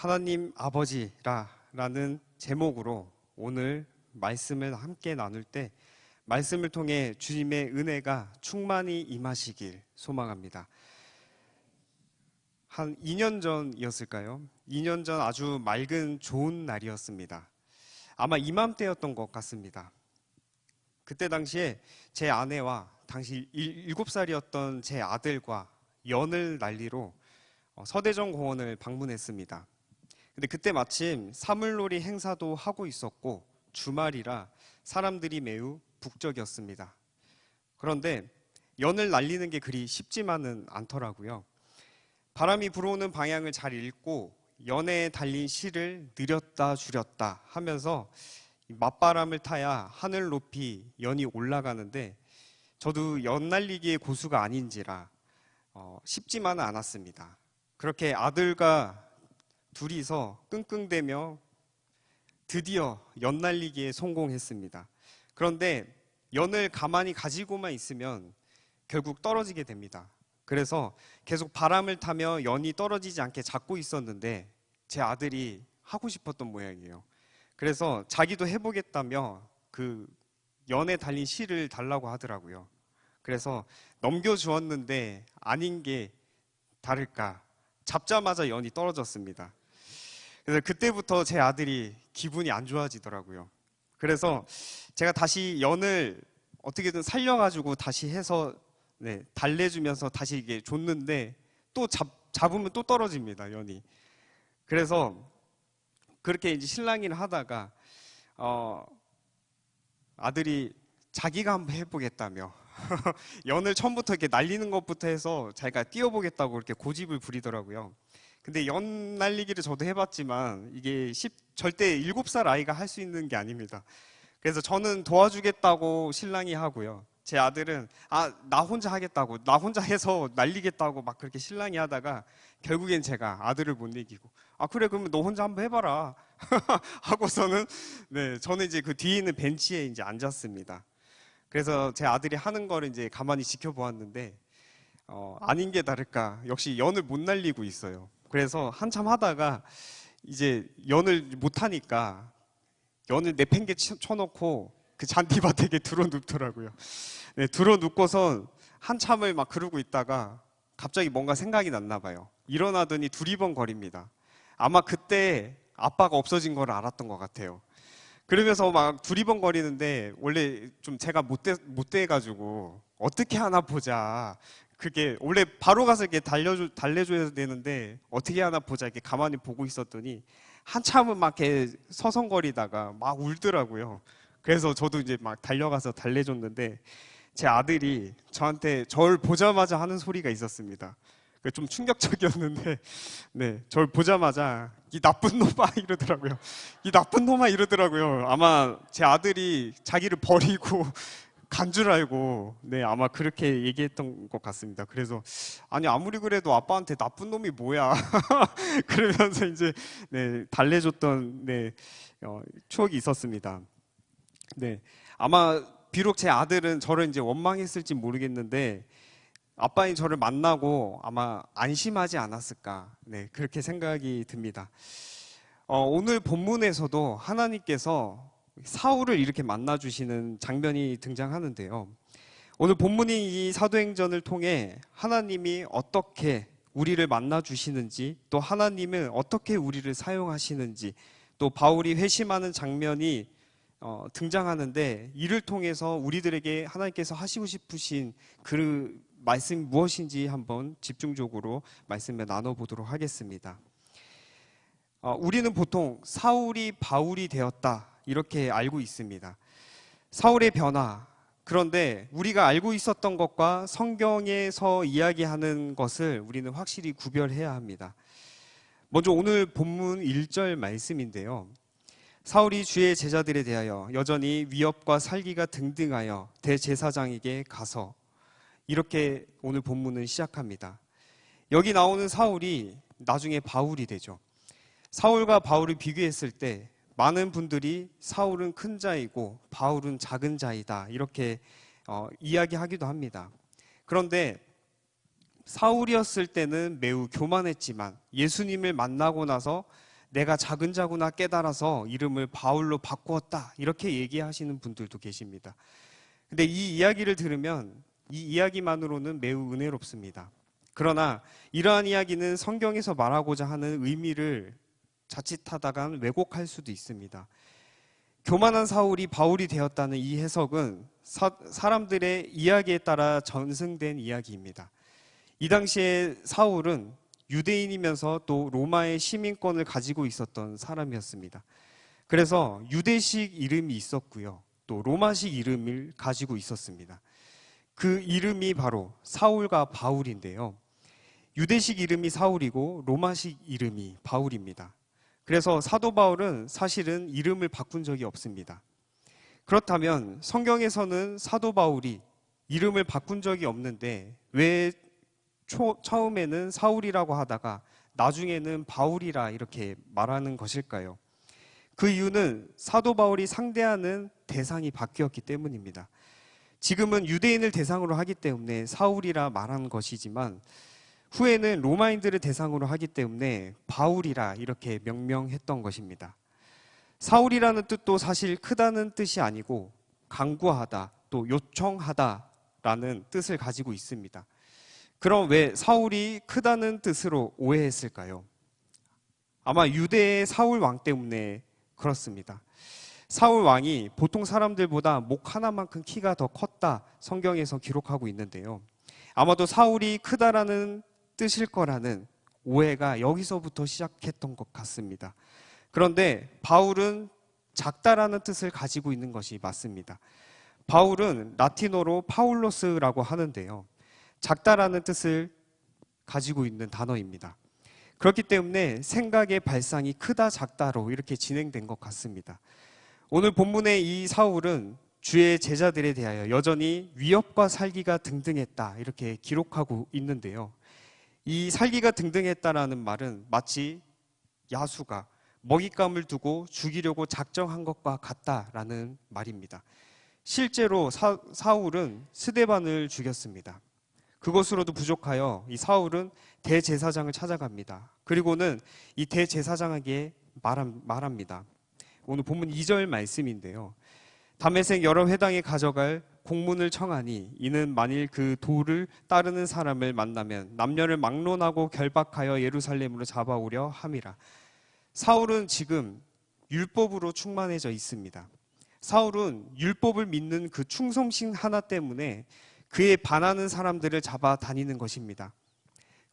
하나님 아버지라는 제목으로 오늘 말씀을 함께 나눌 때 말씀을 통해 주님의 은혜가 충만히 임하시길 소망합니다. 한 2년 전이었을까요? 2년 전 아주 맑은 좋은 날이었습니다. 아마 이맘때였던 것 같습니다. 그때 당시에 제 아내와 당시 7살이었던 제 아들과 연을 날리러 서대전 공원을 방문했습니다. 근데 그때 마침 사물놀이 행사도 하고 있었고 주말이라 사람들이 매우 북적이었습니다. 그런데 연을 날리는 게 그리 쉽지만은 않더라고요. 바람이 불어오는 방향을 잘 읽고 연에 달린 실을 느렸다 줄였다 하면서 맞바람을 타야 하늘 높이 연이 올라가는데 저도 연 날리기의 고수가 아닌지라 쉽지만은 않았습니다. 그렇게 아들과 둘이서 끙끙대며 드디어 연 날리기에 성공했습니다. 그런데 연을 가만히 가지고만 있으면 결국 떨어지게 됩니다. 그래서 계속 바람을 타며 연이 떨어지지 않게 잡고 있었는데 제 아들이 하고 싶었던 모양이에요. 그래서 자기도 해보겠다며 그 연에 달린 실을 달라고 하더라고요. 그래서 넘겨주었는데 아닌 게 다를까 잡자마자 연이 떨어졌습니다. 그래서 그때부터 제 아들이 기분이 안 좋아지더라고요. 그래서 제가 다시 연을 어떻게든 살려가지고 다시 해서 달래주면서 다시 이게 줬는데 또 잡으면 또 떨어집니다, 연이. 그래서 그렇게 이제 실랑이를 하다가 아들이 자기가 한번 해보겠다며 연을 처음부터 이렇게 날리는 것부터 해서 자기가 뛰어보겠다고 이렇게 고집을 부리더라고요. 근데 연 날리기를 저도 해봤지만 이게 절대 7살 아이가 할 수 있는 게 아닙니다. 그래서 저는 도와주겠다고 실랑이 하고요. 제 아들은 나 혼자 하겠다고, 나 혼자 해서 날리겠다고 막 그렇게 실랑이 하다가 결국엔 제가 아들을 못 이기고 그래 그러면 너 혼자 한번 해봐라 하고서는 저는 이제 그 뒤에 있는 벤치에 이제 앉았습니다. 그래서 제 아들이 하는 거를 이제 가만히 지켜보았는데 아닌 게 다를까 역시 연을 못 날리고 있어요. 그래서 한참 하다가 이제 연을 못 하니까 연을 내팽개 쳐놓고 그 잔디밭에 들어 눕더라고요. 들어 눕고선 한참을 막 그러고 있다가 갑자기 뭔가 생각이 났나 봐요. 일어나더니 두리번거립니다. 아마 그때 아빠가 없어진 걸 알았던 것 같아요. 그러면서 막 두리번거리는데 원래 좀 제가 못돼가지고 어떻게 하나 보자. 그게 원래 바로 가서 이렇게 달래줘야 되는데 어떻게 하나 보자 이렇게 가만히 보고 있었더니 한참은 막 이렇게 서성거리다가 막 울더라고요. 그래서 저도 이제 막 달려가서 달래줬는데 제 아들이 저한테 절 보자마자 하는 소리가 있었습니다. 좀 충격적이었는데, 절 보자마자 이 나쁜 놈아 이러더라고요. 이 나쁜 놈아 이러더라고요. 아마 제 아들이 자기를 버리고 간 줄 알고, 아마 그렇게 얘기했던 것 같습니다. 그래서 아니 아무리 그래도 아빠한테 나쁜 놈이 뭐야? 그러면서 이제 달래줬던 추억이 있었습니다. 아마 비록 제 아들은 저를 이제 원망했을지 모르겠는데. 아빠인 저를 만나고 아마 안심하지 않았을까 그렇게 생각이 듭니다. 오늘 본문에서도 하나님께서 사울을 이렇게 만나주시는 장면이 등장하는데요. 오늘 본문인 이 사도행전을 통해 하나님이 어떻게 우리를 만나주시는지 또 하나님은 어떻게 우리를 사용하시는지 또 바울이 회심하는 장면이 등장하는데 이를 통해서 우리들에게 하나님께서 하시고 싶으신 그 말씀이 무엇인지 한번 집중적으로 말씀을 나눠보도록 하겠습니다. 우리는 보통 사울이 바울이 되었다 이렇게 알고 있습니다. 사울의 변화. 그런데 우리가 알고 있었던 것과 성경에서 이야기하는 것을 우리는 확실히 구별해야 합니다. 먼저 오늘 본문 1절 말씀인데요. 사울이 주의 제자들에 대하여 여전히 위협과 살기가 등등하여 대제사장에게 가서 이렇게 오늘 본문은 시작합니다. 여기 나오는 사울이 나중에 바울이 되죠. 사울과 바울을 비교했을 때 많은 분들이 사울은 큰 자이고 바울은 작은 자이다 이렇게 이야기하기도 합니다. 그런데 사울이었을 때는 매우 교만했지만 예수님을 만나고 나서 내가 자근자구나 깨달아서 이름을 바울로 바꾸었다 이렇게 얘기하시는 분들도 계십니다. 근데 이 이야기를 들으면 이 이야기만으로는 매우 은혜롭습니다. 그러나 이러한 이야기는 성경에서 말하고자 하는 의미를 자칫하다간 왜곡할 수도 있습니다. 교만한 사울이 바울이 되었다는 이 해석은 사람들의 이야기에 따라 전승된 이야기입니다. 이 당시에 사울은 유대인이면서 또 로마의 시민권을 가지고 있었던 사람이었습니다. 그래서 유대식 이름이 있었고요. 또 로마식 이름을 가지고 있었습니다. 그 이름이 바로 사울과 바울인데요. 유대식 이름이 사울이고 로마식 이름이 바울입니다. 그래서 사도 바울은 사실은 이름을 바꾼 적이 없습니다. 그렇다면 성경에서는 사도 바울이 이름을 바꾼 적이 없는데 왜 처음에는 사울이라고 하다가 나중에는 바울이라 이렇게 말하는 것일까요? 그 이유는 사도 바울이 상대하는 대상이 바뀌었기 때문입니다. 지금은 유대인을 대상으로 하기 때문에 사울이라 말하는 것이지만 후에는 로마인들을 대상으로 하기 때문에 바울이라 이렇게 명명했던 것입니다. 사울이라는 뜻도 사실 크다는 뜻이 아니고 간구하다 또 요청하다라는 뜻을 가지고 있습니다. 그럼 왜 사울이 크다는 뜻으로 오해했을까요? 아마 유대의 사울 왕 때문에 그렇습니다. 사울 왕이 보통 사람들보다 목 하나만큼 키가 더 컸다 성경에서 기록하고 있는데요. 아마도 사울이 크다라는 뜻일 거라는 오해가 여기서부터 시작했던 것 같습니다. 그런데 바울은 작다라는 뜻을 가지고 있는 것이 맞습니다. 바울은 라틴어로 파울로스라고 하는데요. 작다라는 뜻을 가지고 있는 단어입니다. 그렇기 때문에 생각의 발상이 크다 작다로 이렇게 진행된 것 같습니다. 오늘 본문의 이 사울은 주의 제자들에 대하여 여전히 위협과 살기가 등등했다 이렇게 기록하고 있는데요. 이 살기가 등등했다라는 말은 마치 야수가 먹잇감을 두고 죽이려고 작정한 것과 같다라는 말입니다. 실제로 사울은 스데반을 죽였습니다. 그것으로도 부족하여 이 사울은 대제사장을 찾아갑니다. 그리고는 이 대제사장에게 말합니다. 오늘 본문 2절 말씀인데요. 다메섹 여러 회당에 가져갈 공문을 청하니 이는 만일 그 도를 따르는 사람을 만나면 남녀를 막론하고 결박하여 예루살렘으로 잡아오려 함이라. 사울은 지금 율법으로 충만해져 있습니다. 사울은 율법을 믿는 그 충성심 하나 때문에 그에 반하는 사람들을 잡아 다니는 것입니다.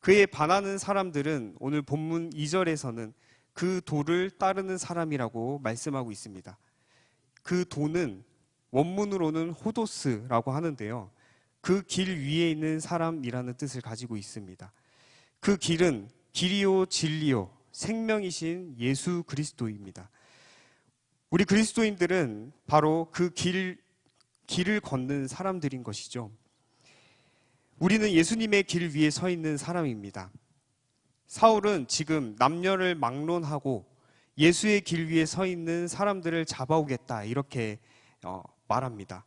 그에 반하는 사람들은 오늘 본문 2절에서는 그 도를 따르는 사람이라고 말씀하고 있습니다. 그 도는 원문으로는 호도스라고 하는데요. 그 길 위에 있는 사람이라는 뜻을 가지고 있습니다. 그 길은 길이요 진리요 생명이신 예수 그리스도입니다. 우리 그리스도인들은 바로 그 길을 걷는 사람들인 것이죠. 우리는 예수님의 길 위에 서 있는 사람입니다. 사울은 지금 남녀를 막론하고 예수의 길 위에 서 있는 사람들을 잡아오겠다 이렇게 말합니다.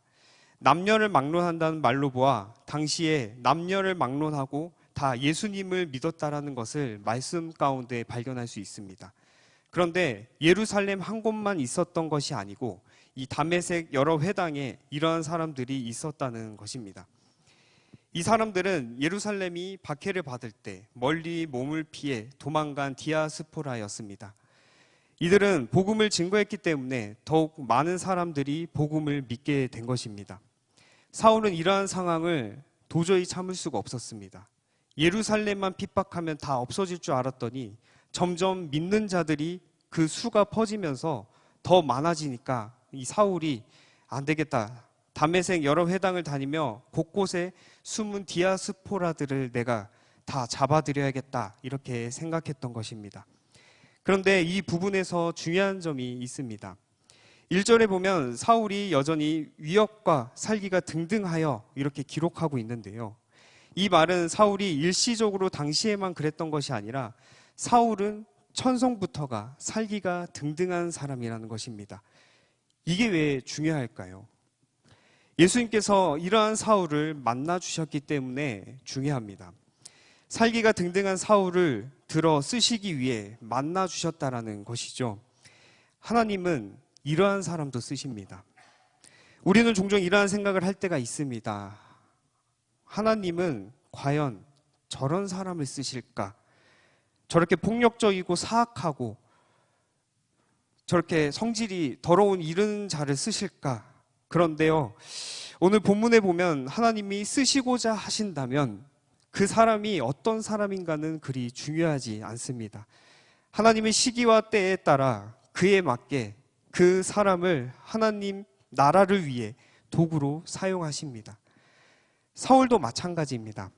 남녀를 막론한다는 말로 보아 당시에 남녀를 막론하고 다 예수님을 믿었다라는 것을 말씀 가운데 발견할 수 있습니다. 그런데 예루살렘 한 곳만 있었던 것이 아니고 이 다메섹 여러 회당에 이러한 사람들이 있었다는 것입니다. 이 사람들은 예루살렘이 박해를 받을 때 멀리 몸을 피해 도망간 디아스포라였습니다. 이들은 복음을 증거했기 때문에 더욱 많은 사람들이 복음을 믿게 된 것입니다. 사울은 이러한 상황을 도저히 참을 수가 없었습니다. 예루살렘만 핍박하면 다 없어질 줄 알았더니 점점 믿는 자들이 그 수가 퍼지면서 더 많아지니까 이 사울이 안 되겠다. 다메섹 여러 회당을 다니며 곳곳에 숨은 디아스포라들을 내가 다 잡아들여야겠다 이렇게 생각했던 것입니다. 그런데 이 부분에서 중요한 점이 있습니다. 1절에 보면 사울이 여전히 위협과 살기가 등등하여 이렇게 기록하고 있는데요. 이 말은 사울이 일시적으로 당시에만 그랬던 것이 아니라 사울은 천성부터가 살기가 등등한 사람이라는 것입니다. 이게 왜 중요할까요? 예수님께서 이러한 사울을 만나 주셨기 때문에 중요합니다. 살기가 등등한 사울을 들어 쓰시기 위해 만나 주셨다라는 것이죠. 하나님은 이러한 사람도 쓰십니다. 우리는 종종 이러한 생각을 할 때가 있습니다. 하나님은 과연 저런 사람을 쓰실까? 저렇게 폭력적이고 사악하고 저렇게 성질이 더러운 이런 자를 쓰실까? 그런데요, 오늘 본문에 보면 하나님이 쓰시고자 하신다면 그 사람이 어떤 사람인가는 그리 중요하지 않습니다. 하나님의 시기와 때에 따라 그에 맞게 그 사람을 하나님 나라를 위해 도구로 사용하십니다. 사울도 마찬가지입니다.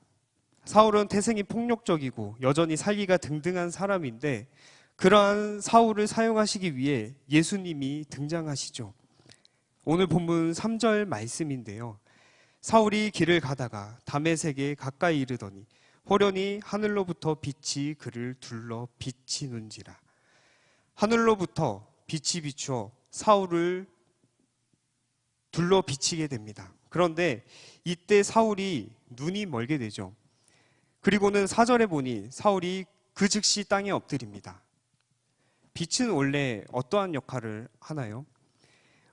사울은 태생이 폭력적이고 여전히 살기가 등등한 사람인데 그러한 사울을 사용하시기 위해 예수님이 등장하시죠. 오늘 본문 3절 말씀인데요. 사울이 길을 가다가 다메섹에 가까이 이르더니 호련히 하늘로부터 빛이 그를 둘러 비치는지라. 하늘로부터 빛이 비추어 사울을 둘러 비치게 됩니다. 그런데 이때 사울이 눈이 멀게 되죠. 그리고는 4절에 보니 사울이 그 즉시 땅에 엎드립니다. 빛은 원래 어떠한 역할을 하나요?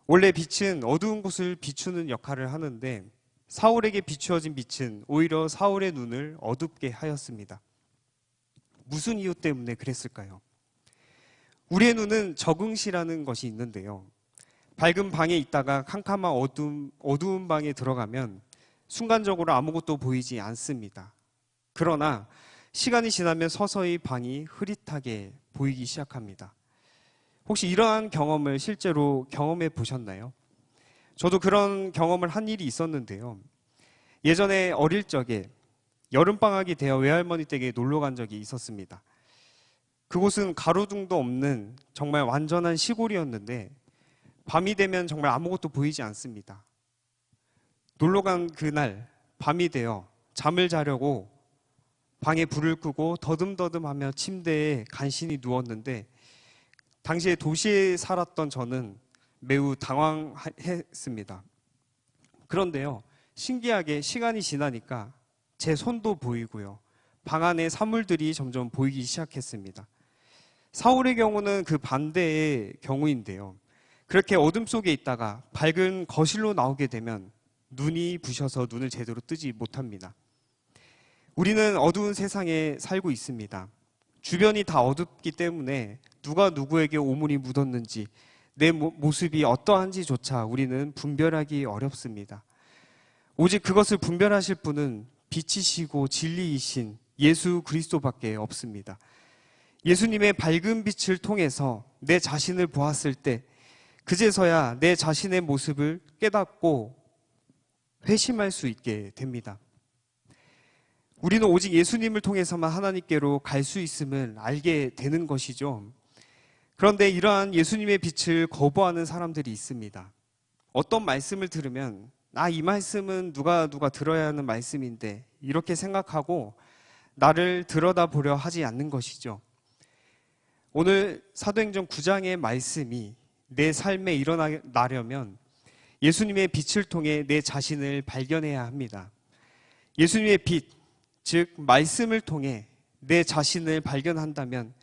원래 빛은 어두운 곳을 비추는 역할을 하는데 사울에게 비추어진 빛은 오히려 사울의 눈을 어둡게 하였습니다. 무슨 이유 때문에 그랬을까요? 우리의 눈은 적응시라는 것이 있는데요. 밝은 방에 있다가 캄캄한 어두운 방에 들어가면 순간적으로 아무것도 보이지 않습니다. 그러나 시간이 지나면 서서히 방이 흐릿하게 보이기 시작합니다. 혹시 이러한 경험을 실제로 경험해 보셨나요? 저도 그런 경험을 한 일이 있었는데요. 예전에 어릴 적에 여름방학이 되어 외할머니 댁에 놀러 간 적이 있었습니다. 그곳은 가로등도 없는 정말 완전한 시골이었는데 밤이 되면 정말 아무것도 보이지 않습니다. 놀러 간 그날 밤이 되어 잠을 자려고 방에 불을 끄고 더듬더듬하며 침대에 간신히 누웠는데 당시에 도시에 살았던 저는 매우 당황했습니다. 그런데요, 신기하게 시간이 지나니까 제 손도 보이고요. 방 안에 사물들이 점점 보이기 시작했습니다. 사울의 경우는 그 반대의 경우인데요. 그렇게 어둠 속에 있다가 밝은 거실로 나오게 되면 눈이 부셔서 눈을 제대로 뜨지 못합니다. 우리는 어두운 세상에 살고 있습니다. 주변이 다 어둡기 때문에 누가 누구에게 오물이 묻었는지 내 모습이 어떠한지조차 우리는 분별하기 어렵습니다. 오직 그것을 분별하실 분은 빛이시고 진리이신 예수 그리스도밖에 없습니다. 예수님의 밝은 빛을 통해서 내 자신을 보았을 때 그제서야 내 자신의 모습을 깨닫고 회심할 수 있게 됩니다. 우리는 오직 예수님을 통해서만 하나님께로 갈 수 있음을 알게 되는 것이죠. 그런데 이러한 예수님의 빛을 거부하는 사람들이 있습니다. 어떤 말씀을 들으면 이 말씀은 누가 들어야 하는 말씀인데 이렇게 생각하고 나를 들여다보려 하지 않는 것이죠. 오늘 사도행전 9장의 말씀이 내 삶에 일어나려면 예수님의 빛을 통해 내 자신을 발견해야 합니다. 예수님의 빛, 즉 말씀을 통해 내 자신을 발견한다면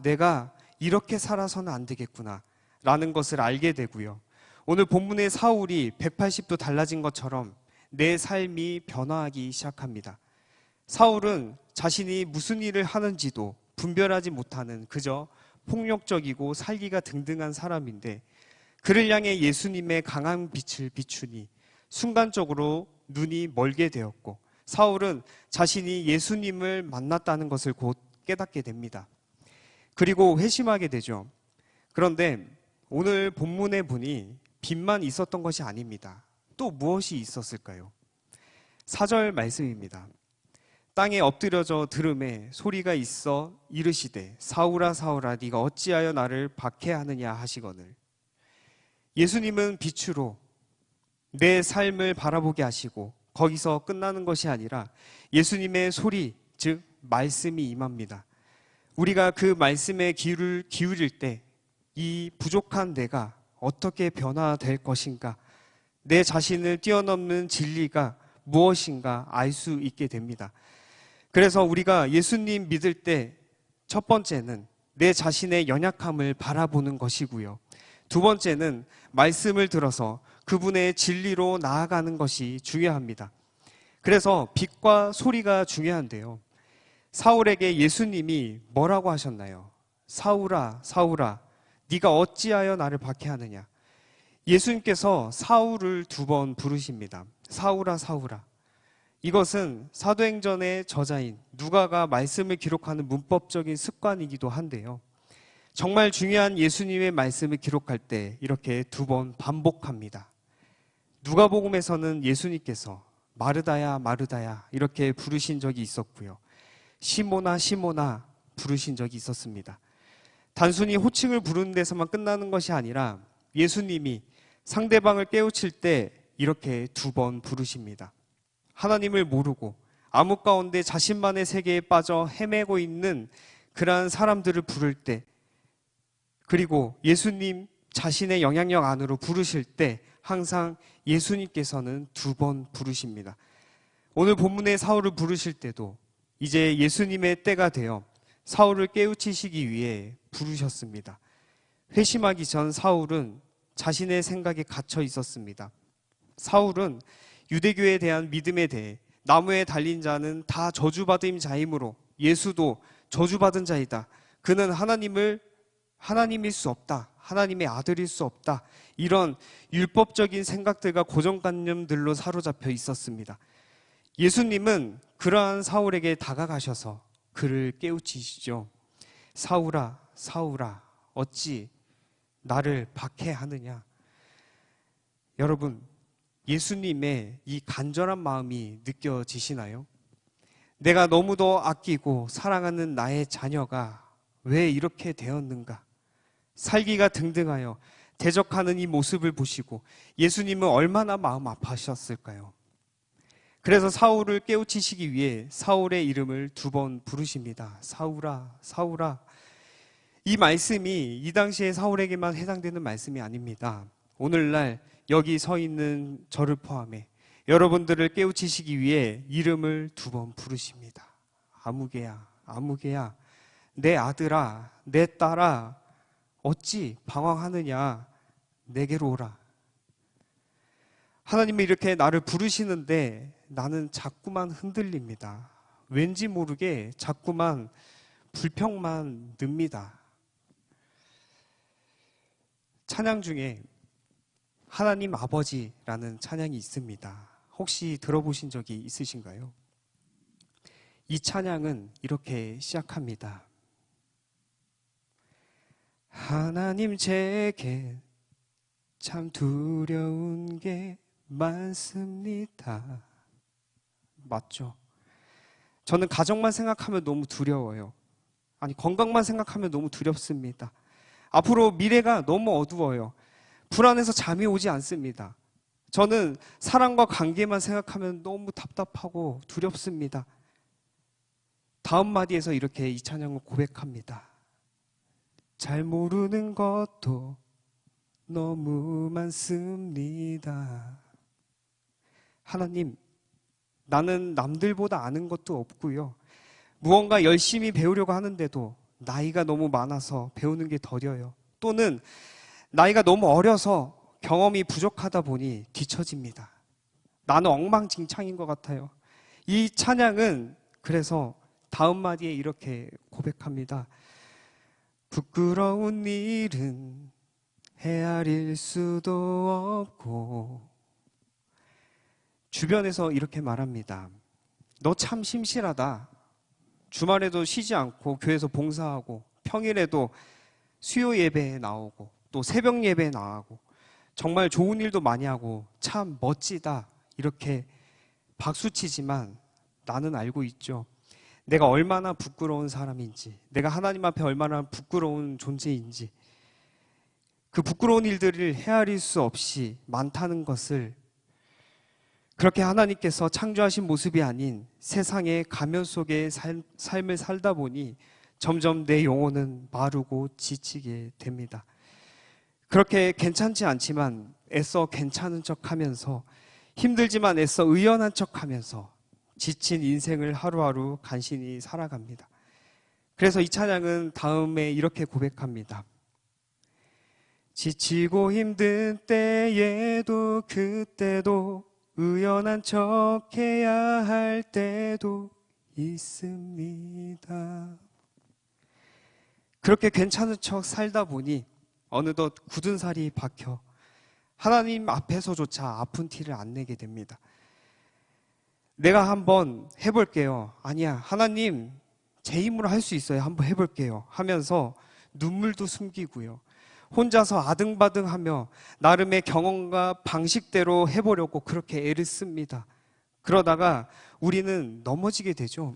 내가 이렇게 살아서는 안 되겠구나 라는 것을 알게 되고요. 오늘 본문의 사울이 180도 달라진 것처럼 내 삶이 변화하기 시작합니다. 사울은 자신이 무슨 일을 하는지도 분별하지 못하는 그저 폭력적이고 살기가 등등한 사람인데 그를 향해 예수님의 강한 빛을 비추니 순간적으로 눈이 멀게 되었고 사울은 자신이 예수님을 만났다는 것을 곧 깨닫게 됩니다. 그리고 회심하게 되죠. 그런데 오늘 본문에 보니 빛만 있었던 것이 아닙니다. 또 무엇이 있었을까요? 4절 말씀입니다. 땅에 엎드려져 들음에 소리가 있어 이르시되 사울아 사울아 네가 어찌하여 나를 박해하느냐 하시거늘. 예수님은 빛으로 내 삶을 바라보게 하시고 거기서 끝나는 것이 아니라 예수님의 소리, 즉 말씀이 임합니다. 우리가 그 말씀에 귀를 기울일 때 이 부족한 내가 어떻게 변화될 것인가, 내 자신을 뛰어넘는 진리가 무엇인가 알 수 있게 됩니다. 그래서 우리가 예수님 믿을 때 첫 번째는 내 자신의 연약함을 바라보는 것이고요. 두 번째는 말씀을 들어서 그분의 진리로 나아가는 것이 중요합니다. 그래서 빛과 소리가 중요한데요. 사울에게 예수님이 뭐라고 하셨나요? 사울아, 사울아, 네가 어찌하여 나를 박해하느냐? 예수님께서 사울을 2번 부르십니다. 사울아, 사울아. 이것은 사도행전의 저자인 누가가 말씀을 기록하는 문법적인 습관이기도 한데요. 정말 중요한 예수님의 말씀을 기록할 때 이렇게 2번 반복합니다. 누가복음에서는 예수님께서 마르다야, 마르다야 이렇게 부르신 적이 있었고요. 시모나, 시모나 부르신 적이 있었습니다. 단순히 호칭을 부르는 데서만 끝나는 것이 아니라 예수님이 상대방을 깨우칠 때 이렇게 2번 부르십니다. 하나님을 모르고 암흑 가운데 자신만의 세계에 빠져 헤매고 있는 그러한 사람들을 부를 때, 그리고 예수님 자신의 영향력 안으로 부르실 때 항상 예수님께서는 2번 부르십니다. 오늘 본문의 사울을 부르실 때도 이제 예수님의 때가 되어 사울을 깨우치시기 위해 부르셨습니다. 회심하기 전 사울은 자신의 생각에 갇혀 있었습니다. 사울은 유대교에 대한 믿음에 대해 나무에 달린 자는 다 저주받은 자이므로 예수도 저주받은 자이다. 그는 하나님일 수 없다. 하나님의 아들일 수 없다. 이런 율법적인 생각들과 고정관념들로 사로잡혀 있었습니다. 예수님은 그러한 사울에게 다가가셔서 그를 깨우치시죠. 사울아, 사울아, 어찌 나를 박해하느냐? 여러분, 예수님의 이 간절한 마음이 느껴지시나요? 내가 너무도 아끼고 사랑하는 나의 자녀가 왜 이렇게 되었는가? 살기가 등등하여 대적하는 이 모습을 보시고 예수님은 얼마나 마음 아파하셨을까요? 그래서 사울을 깨우치시기 위해 사울의 이름을 2번 부르십니다. 사울아, 사울아. 이 말씀이 이 당시에 사울에게만 해당되는 말씀이 아닙니다. 오늘날 여기 서 있는 저를 포함해 여러분들을 깨우치시기 위해 이름을 2번 부르십니다. 아무개야, 아무개야, 내 아들아, 내 딸아, 어찌 방황하느냐? 내게로 오라. 하나님이 이렇게 나를 부르시는데 나는 자꾸만 흔들립니다. 왠지 모르게 자꾸만 불평만 듭니다. 찬양 중에 하나님 아버지라는 찬양이 있습니다. 혹시 들어보신 적이 있으신가요? 이 찬양은 이렇게 시작합니다. 하나님 제게 참 두려운 게 많습니다. 맞죠? 저는 가정만 생각하면 너무 두려워요. 아니, 건강만 생각하면 너무 두렵습니다. 앞으로 미래가 너무 어두워요. 불안해서 잠이 오지 않습니다. 저는 사랑과 관계만 생각하면 너무 답답하고 두렵습니다. 다음 마디에서 이렇게 이 찬양을 고백합니다. 잘 모르는 것도 너무 많습니다. 하나님, 나는 남들보다 아는 것도 없고요. 무언가 열심히 배우려고 하는데도 나이가 너무 많아서 배우는 게 더뎌요. 또는 나이가 너무 어려서 경험이 부족하다 보니 뒤처집니다. 나는 엉망진창인 것 같아요. 이 찬양은 그래서 다음 마디에 이렇게 고백합니다. 부끄러운 일은 헤아릴 수도 없고, 주변에서 이렇게 말합니다. 너 참 심실하다. 주말에도 쉬지 않고 교회에서 봉사하고 평일에도 수요 예배에 나오고 또 새벽 예배에 나가고 정말 좋은 일도 많이 하고 참 멋지다. 이렇게 박수치지만 나는 알고 있죠. 내가 얼마나 부끄러운 사람인지, 내가 하나님 앞에 얼마나 부끄러운 존재인지, 그 부끄러운 일들을 헤아릴 수 없이 많다는 것을, 그렇게 하나님께서 창조하신 모습이 아닌 세상의 가면 속의 삶을 살다 보니 점점 내 영혼은 마르고 지치게 됩니다. 그렇게 괜찮지 않지만 애써 괜찮은 척하면서, 힘들지만 애써 의연한 척하면서 지친 인생을 하루하루 간신히 살아갑니다. 그래서 이 찬양은 다음에 이렇게 고백합니다. 지치고 힘든 때에도 그때도 의연한 척 해야 할 때도 있습니다. 그렇게 괜찮은 척 살다 보니 어느덧 굳은 살이 박혀 하나님 앞에서조차 아픈 티를 안 내게 됩니다. 내가 한번 해볼게요. 아니야, 하나님 제 힘으로 할 수 있어요. 한번 해볼게요 하면서 눈물도 숨기고요. 혼자서 아등바등하며 나름의 경험과 방식대로 해보려고 그렇게 애를 씁니다. 그러다가 우리는 넘어지게 되죠.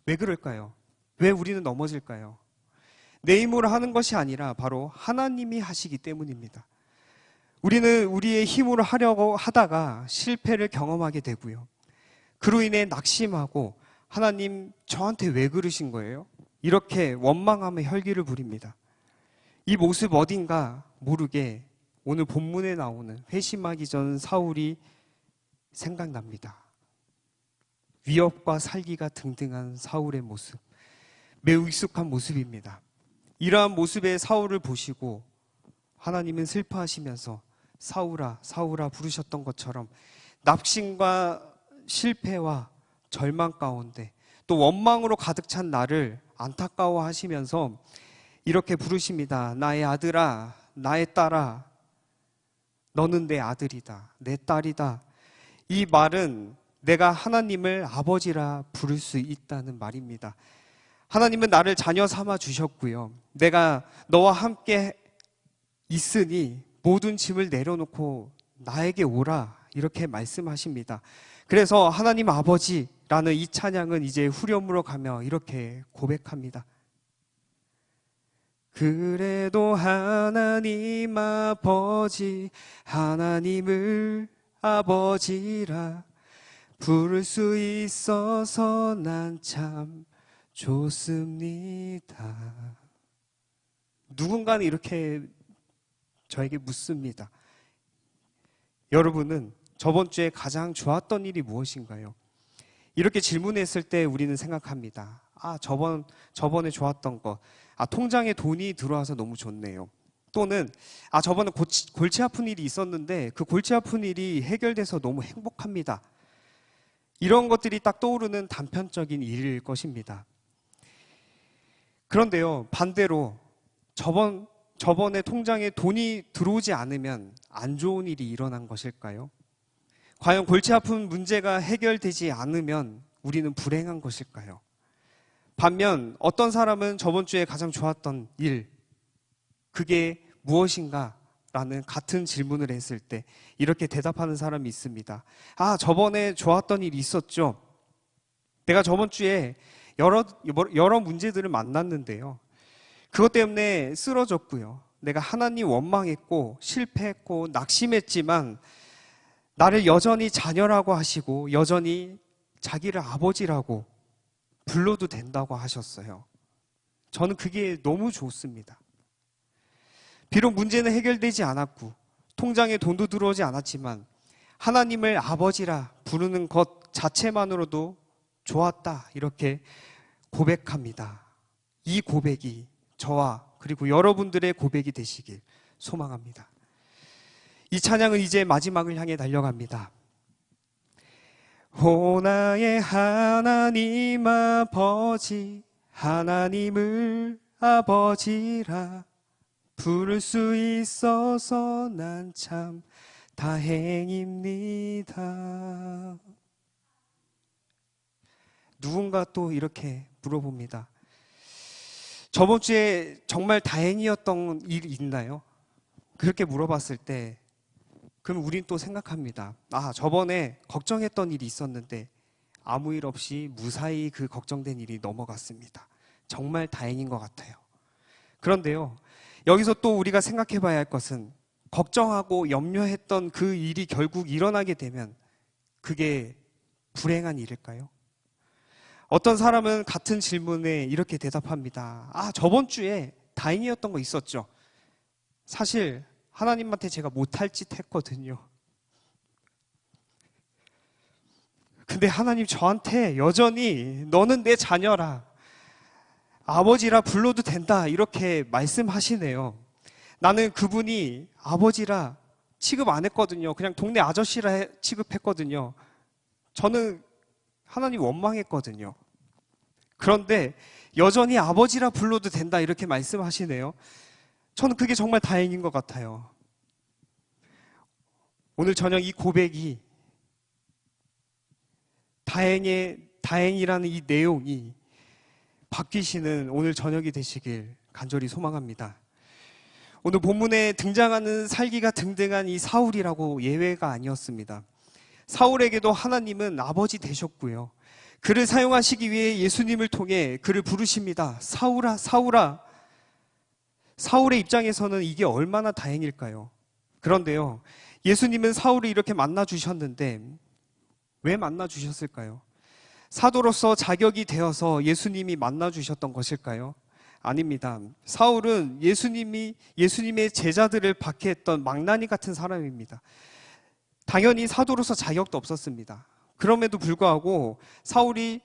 왜 그럴까요? 왜 우리는 넘어질까요? 내 힘으로 하는 것이 아니라 바로 하나님이 하시기 때문입니다. 우리는 우리의 힘으로 하려고 하다가 실패를 경험하게 되고요. 그로 인해 낙심하고 하나님 저한테 왜 그러신 거예요? 이렇게 원망하며 혈기를 부립니다. 이 모습 어딘가 모르게 오늘 본문에 나오는 회심하기 전 사울이 생각납니다. 위협과 살기가 등등한 사울의 모습, 매우 익숙한 모습입니다. 이러한 모습의 사울을 보시고 하나님은 슬퍼하시면서 사울아 사울아 부르셨던 것처럼 낙심과 실패와 절망 가운데 또 원망으로 가득 찬 나를 안타까워 하시면서 이렇게 부르십니다. 나의 아들아, 나의 딸아, 너는 내 아들이다, 내 딸이다. 이 말은 내가 하나님을 아버지라 부를 수 있다는 말입니다. 하나님은 나를 자녀 삼아 주셨고요. 내가 너와 함께 있으니 모든 짐을 내려놓고 나에게 오라, 이렇게 말씀하십니다. 그래서 하나님 아버지라는 이 찬양은 이제 후렴으로 가며 이렇게 고백합니다. 그래도 하나님 아버지, 하나님을 아버지라 부를 수 있어서 난 참 좋습니다. 누군가는 이렇게 저에게 묻습니다. 여러분은 저번 주에 가장 좋았던 일이 무엇인가요? 이렇게 질문했을 때 우리는 생각합니다. 저번에 좋았던 것. 통장에 돈이 들어와서 너무 좋네요. 또는, 저번에 골치 아픈 일이 있었는데 그 골치 아픈 일이 해결돼서 너무 행복합니다. 이런 것들이 딱 떠오르는 단편적인 일일 것입니다. 그런데요, 반대로 저번에 통장에 돈이 들어오지 않으면 안 좋은 일이 일어난 것일까요? 과연 골치 아픈 문제가 해결되지 않으면 우리는 불행한 것일까요? 반면 어떤 사람은 저번 주에 가장 좋았던 일, 그게 무엇인가? 라는 같은 질문을 했을 때 이렇게 대답하는 사람이 있습니다. 저번에 좋았던 일이 있었죠. 내가 저번 주에 여러 문제들을 만났는데요. 그것 때문에 쓰러졌고요. 내가 하나님 원망했고 실패했고 낙심했지만 나를 여전히 자녀라고 하시고 여전히 자기를 아버지라고 불러도 된다고 하셨어요. 저는 그게 너무 좋습니다. 비록 문제는 해결되지 않았고 통장에 돈도 들어오지 않았지만 하나님을 아버지라 부르는 것 자체만으로도 좋았다, 이렇게 고백합니다. 이 고백이 저와 그리고 여러분들의 고백이 되시길 소망합니다. 이 찬양은 이제 마지막을 향해 달려갑니다. 오 나의 하나님 아버지, 하나님을 아버지라 부를 수 있어서 난 참 다행입니다. 누군가 또 이렇게 물어봅니다. 저번 주에 정말 다행이었던 일이 있나요? 그렇게 물어봤을 때 그럼 우린 또 생각합니다. 저번에 걱정했던 일이 있었는데 아무 일 없이 무사히 그 걱정된 일이 넘어갔습니다. 정말 다행인 것 같아요. 그런데요, 여기서 또 우리가 생각해 봐야 할 것은 걱정하고 염려했던 그 일이 결국 일어나게 되면 그게 불행한 일일까요? 어떤 사람은 같은 질문에 이렇게 대답합니다. 저번 주에 다행이었던 거 있었죠. 사실 하나님한테 제가 못할 짓 했거든요. 근데 하나님 저한테 여전히 너는 내 자녀라, 아버지라 불러도 된다, 이렇게 말씀하시네요. 나는 그분이 아버지라 취급 안 했거든요. 그냥 동네 아저씨라 취급했거든요. 저는 하나님 원망했거든요. 그런데 여전히 아버지라 불러도 된다, 이렇게 말씀하시네요. 저는 그게 정말 다행인 것 같아요. 오늘 저녁 이 고백이, 다행이라는 이 내용이 바뀌시는 오늘 저녁이 되시길 간절히 소망합니다. 오늘 본문에 등장하는 살기가 등등한 이 사울이라고 예외가 아니었습니다. 사울에게도 하나님은 아버지 되셨고요. 그를 사용하시기 위해 예수님을 통해 그를 부르십니다. 사울아, 사울아. 사울의 입장에서는 이게 얼마나 다행일까요? 그런데요, 예수님은 사울을 이렇게 만나주셨는데 왜 만나주셨을까요? 사도로서 자격이 되어서 예수님이 만나주셨던 것일까요? 아닙니다. 사울은 예수님의 제자들을 박해했던 망나니 같은 사람입니다. 당연히 사도로서 자격도 없었습니다. 그럼에도 불구하고 사울이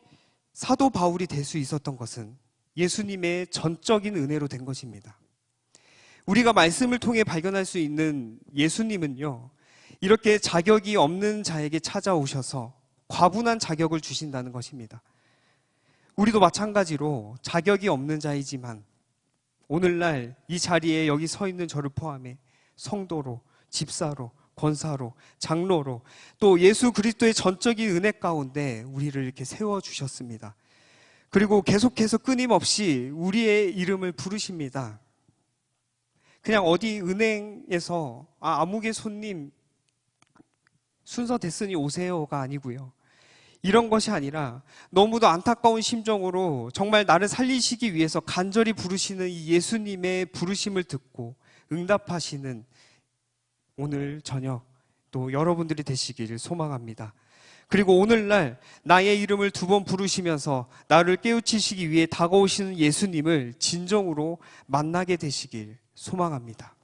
사도 바울이 될 수 있었던 것은 예수님의 전적인 은혜로 된 것입니다. 우리가 말씀을 통해 발견할 수 있는 예수님은요, 이렇게 자격이 없는 자에게 찾아오셔서 과분한 자격을 주신다는 것입니다. 우리도 마찬가지로 자격이 없는 자이지만 오늘날 이 자리에 여기 서 있는 저를 포함해 성도로, 집사로, 권사로, 장로로, 또 예수 그리스도의 전적인 은혜 가운데 우리를 이렇게 세워주셨습니다. 그리고 계속해서 끊임없이 우리의 이름을 부르십니다. 그냥 어디 은행에서 아무개 손님 순서 됐으니 오세요가 아니고요. 이런 것이 아니라 너무도 안타까운 심정으로 정말 나를 살리시기 위해서 간절히 부르시는 이 예수님의 부르심을 듣고 응답하시는 오늘 저녁 또 여러분들이 되시기를 소망합니다. 그리고 오늘날 나의 이름을 2번 부르시면서 나를 깨우치시기 위해 다가오시는 예수님을 진정으로 만나게 되시길 소망합니다.